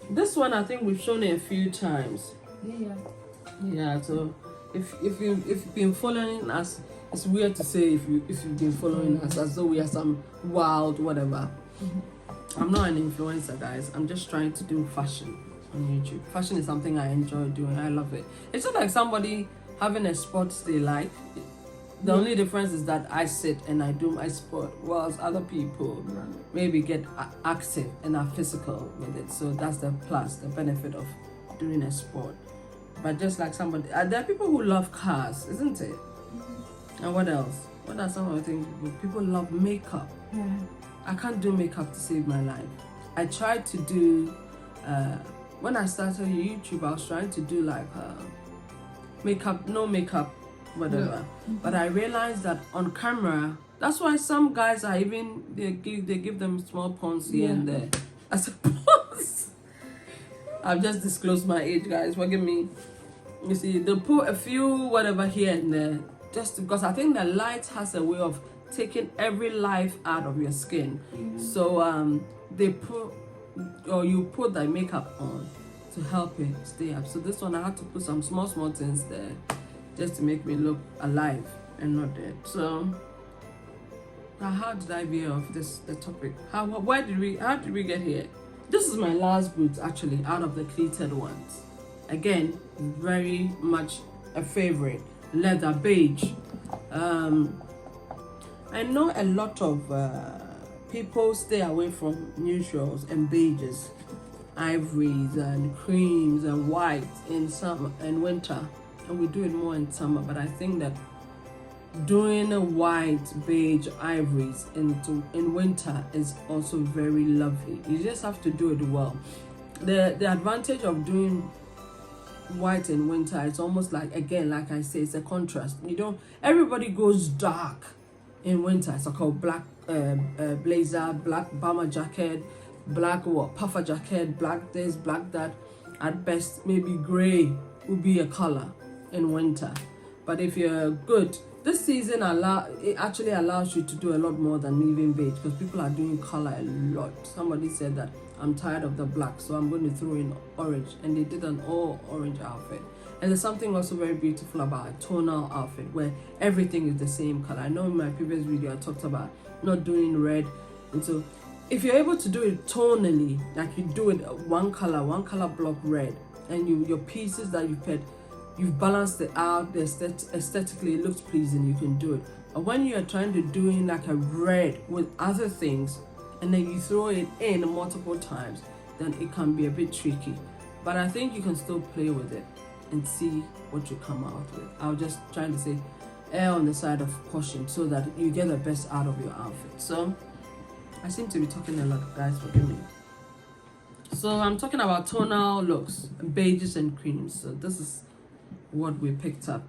This one I think we've shown it a few times. Yeah, so if you've been following us, it's weird to say if you've been following us as though we are some wild whatever. I'm not an influencer, guys. I'm just trying to do fashion on YouTube. Fashion is something I enjoy doing. I love it. It's just like somebody having a sport they like. The only difference is that I sit and I do my sport, whilst other people maybe get active and are physical with it. So that's the plus, the benefit of doing a sport. But just like somebody, there are people who love cars, isn't it? And what else? What are some of the things people love? Makeup. Yeah. I can't do makeup to save my life. I tried to do, when I started YouTube, I was trying to do like makeup, no makeup, whatever. Yeah. But I realized that on camera, that's why some guys are even, they give them small pawns here and there. I said, pawns? I've just disclosed my age, guys, forgive me. You see, they'll put a few whatever here and there, just because I think the light has a way of taking every life out of your skin. So they put, or you put the makeup on to help it stay up. So this one I had to put some small things there just to make me look alive and not dead. So how did I veer off the topic? How did we get here? This is my last boot actually out of the pleated ones. Again, very much a favorite. Leather beige. I know a lot of people stay away from neutrals and beiges, ivories and creams and whites in summer and winter, and we do it more in summer. But I think that doing a white, beige, ivories in winter is also very lovely. You just have to do it well. The advantage of doing white in winter, it's almost like, again, like I say, it's a contrast. Everybody goes dark in winter. It's called black blazer, black bomber jacket, black puffer jacket, black this, black that. At best, maybe gray would be a color in winter. But if you're good, this season it actually allows you to do a lot more than even beige, because people are doing color a lot. Somebody said that I'm tired of the black, so I'm going to throw in orange, and they did an all orange outfit. And there's something also very beautiful about a tonal outfit where everything is the same color. I know in my previous video I talked about not doing red, and so if you're able to do it tonally, like you do it one color block red, and your pieces that you put, you've balanced it out, aesthetically it looks pleasing, you can do it. But when you are trying to do in like a red with other things, and then you throw it in multiple times, then it can be a bit tricky. But I think you can still play with it and see what you come out with. I was just trying to say, err on the side of caution so that you get the best out of your outfit. So I seem to be talking a lot, guys, forgive me. So I'm talking about tonal looks, beiges and creams. So this is what we picked up.